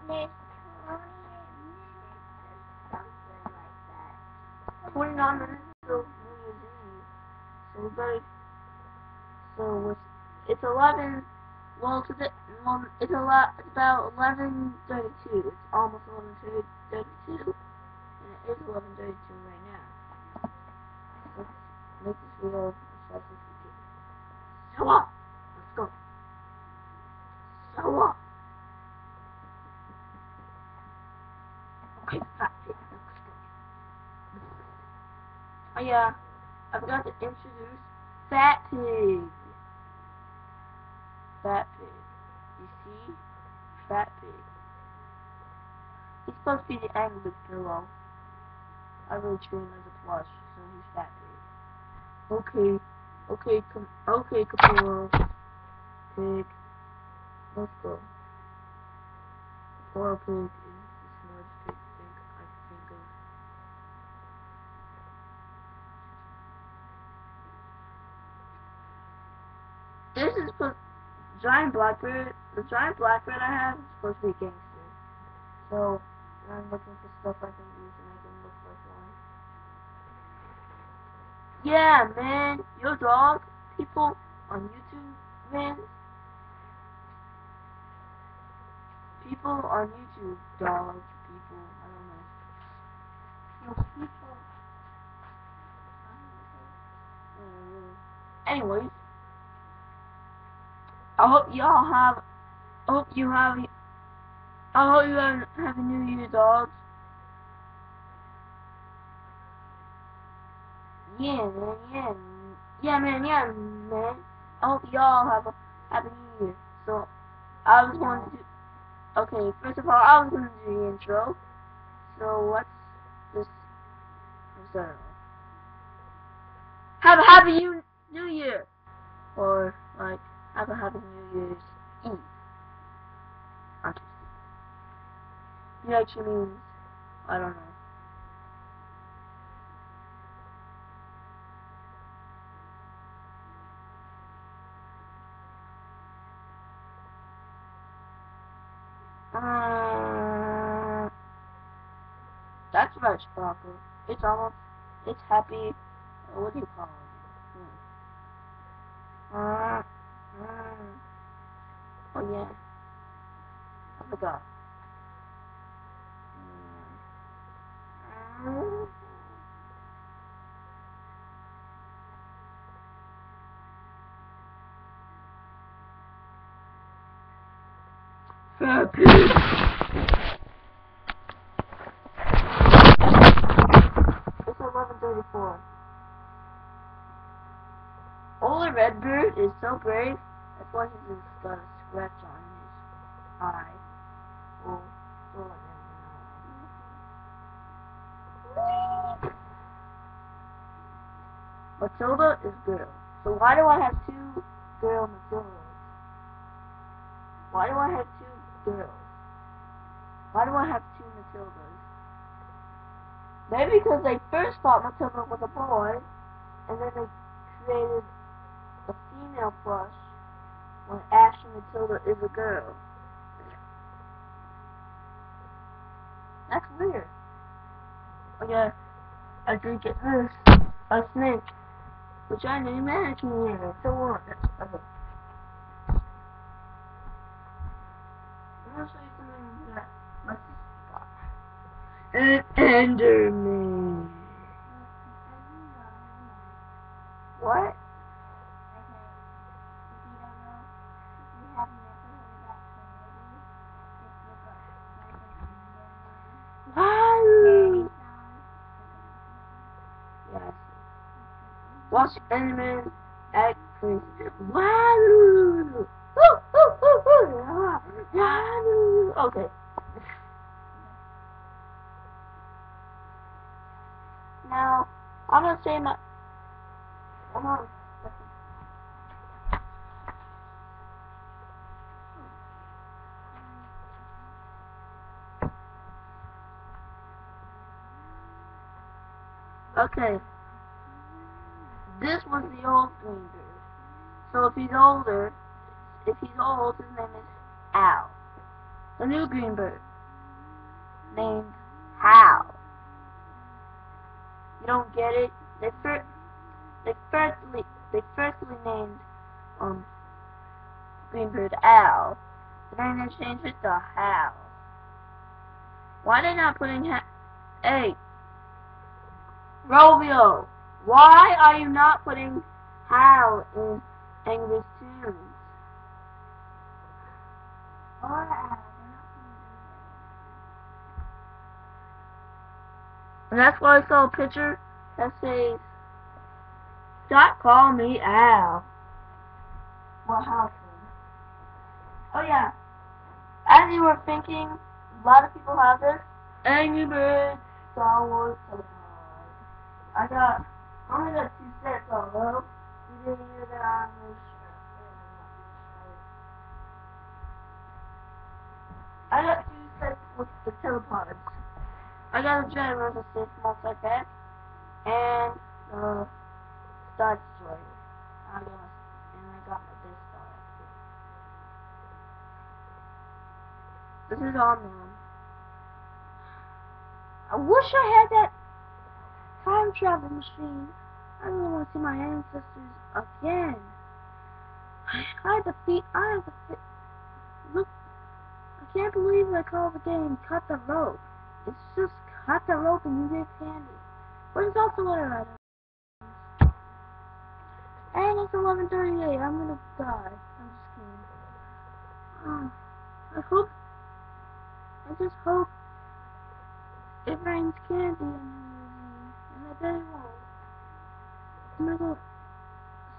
There's 28 minutes or something like that. 29 minutes till New Year's Eve. So we better. So it's 11. Well, it's a lot. It's about 11:32. It's almost 11:32, and it is 11:32 right now. Let's make this video as fast as we can. So up. Let's go. So up. Okay, fat pig. Let's go. Oh yeah, I forgot to introduce Fat Pig. Fat Pig. You see? Fat Pig. He's supposed to be the angry pillow. I really treat him as a plush, so he's Fat Pig. Okay, Kapora Pig. Let's go. Kapora Pig is the smartest pig I can think of. This is supposed giant blackbird. The giant blackbird I have is supposed to be a gangster. So I'm looking for stuff I can use to make him look like one. Yeah, man, your dog, people on YouTube, man. People on YouTube, dog, people, I don't know. No people. Anyways, I hope y'all have, I hope you have a New Year, dogs. Yeah, man. I hope y'all have a happy New Year. So, I was going to do, okay, first of all, I was going to do the intro. So, let's just start off. Have a happy New Year! Or, like, have a happy New Year's Eve. It actually means, I don't know. That's right, Sparkle. It's happy, what do you call it? Oh yeah, I forgot. Happy. It's 11:34. Older Redbird is so brave. That's why he's just got a scratch on his eye. Well, so Matilda is girl. So why do I have two girl Matildas? Why do I have two girls? Why do I have two Matildas? Maybe because they first thought Matilda was a boy, and then they created a female plush when actually Matilda is a girl. That's weird. Oh yeah, I did get this. A snake. Which I named Anakin. So what? Okay. I'm gonna show you something that my sister got. An Enderman. What? Wow. Yes. Watch Enderman act crazy. Wow. Okay. Now, I'm gonna say my. Come on. Okay. This was the old Green Bird. So if he's old, his name is Al. The new Green Bird. named Hal. You don't get it? They firstly named Greenbird Al, but then they changed it to Hal. Why are they not putting Hey, Romeo, why are you not putting Hal in Angry Tunes? And that's why I saw a picture that says, "Stop calling me Al." What happened? Oh yeah, as you were thinking, a lot of people have this. Angry Birds Star Wars Telepod. I only got 2 sets, although you didn't hear that on this shirt. I got 2 sets with the telepods. I got a Giant Resistance multi-pack and Star Destroyer. I got my Death Star. This is on them. I wish I had that time travel machine. I really want to see my ancestors again. I have to fit. Look, I can't believe I call the game Cut the Rope. It's just cut the rope and you get candy. But it's also what I read. And it's 11:38. I'm gonna die. I'm just kidding. I just hope it rains candy and I bet it won't.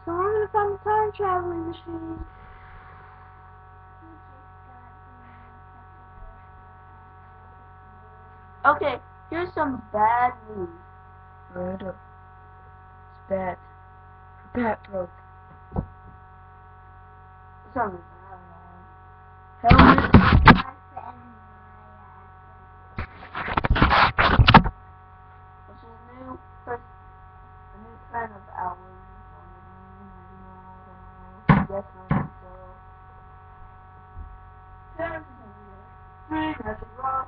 So I'm gonna find the time traveling machine. Okay, here's some bad news. Right up. It's bad. Bad rope. Something bad. Helmet. Which is new friend of ours. Yes, no, that's wrong.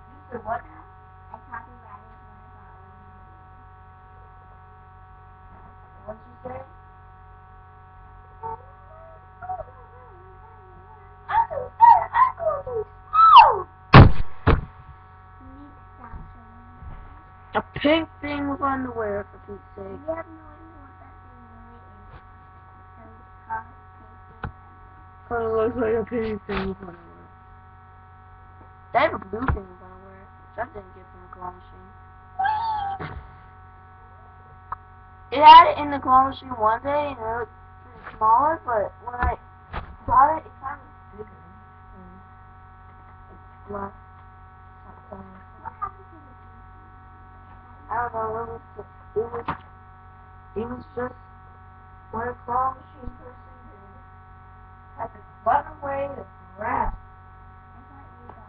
You said what? I copyrighted one of our own. What'd you say? A pink thing with underwear, for Pete's sake. You have no idea what that thing really is. It looks like a pink thing with underwear. They have a blue thing with underwear, which I didn't get from the claw machine. It had it in the claw machine one day, and it looked pretty smaller, but when I got it, it kind of bigger. It's black. What happened to the I don't know, it was just what a claw machine person did. Had to button away the grab. I thought you got it.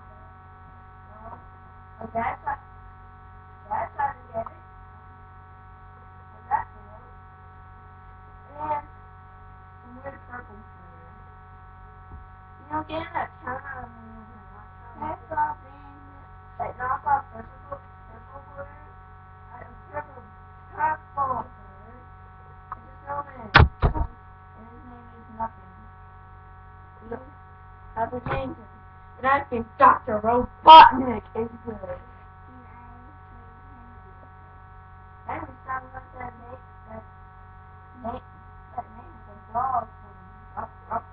No. Oh, that's how to get it. And that's it. And some weird purple fur. You know, getting that counter on the that's all been that knockoff purple fur. Purple bird. I just know him. And his name is nothing. We don't have a name. And I think Dr. Robotnik is good. Henry sounds like that name is a dog from up.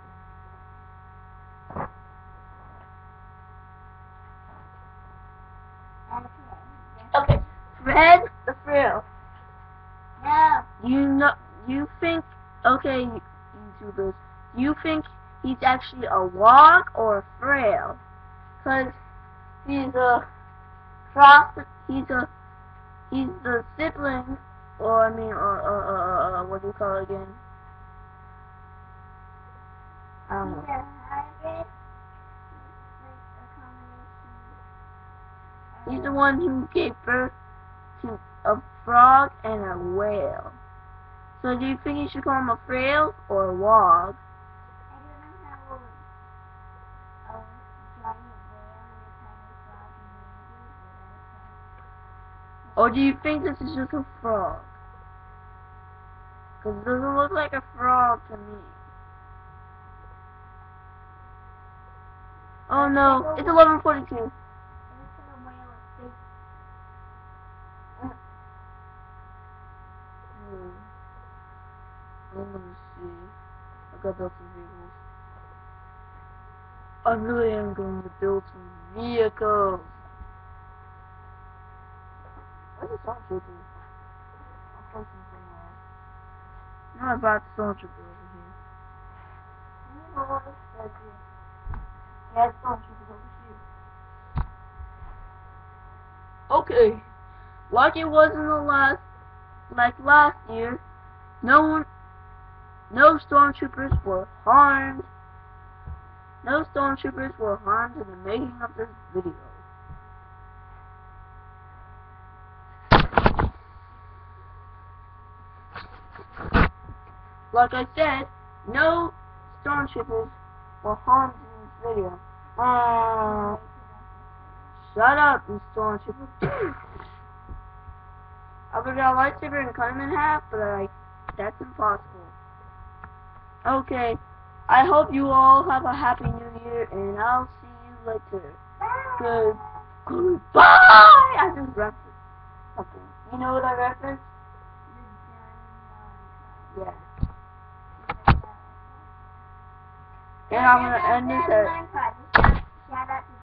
Okay, Fred the Frill. No. You think, okay, YouTubers, you think he's actually a Wog or a Frail? Because he's the sibling, or what do you call it again? I don't know. He's the one who gave birth to a frog and a whale. So do you think you should call him a frail or a wog? I don't know how a giant whale and a tiny frog can maybe, Or do you think this is just a frog? Because it doesn't look like a frog to me. Oh no, it's 11:42. it looks like a whale with big. I'm gonna see. I got built some vehicles. I really am going to build some vehicles. Where's the stormtrooper? I'll play something else. I'm not about the stormtrooper over here. Yeah, stormtroopers over here. Okay, like it was in the last year, no stormtroopers were harmed. No stormtroopers were harmed in the making of this video. Like I said, no stormtroopers were harmed in this video. Shut up, you stormtrooper. I would got a lightsaber and cut him in half, but that's impossible. Okay, I hope you all have a happy new year, and I'll see you later. Goodbye! I just referenced something. You know what I referenced? Yeah. And I'm gonna end this at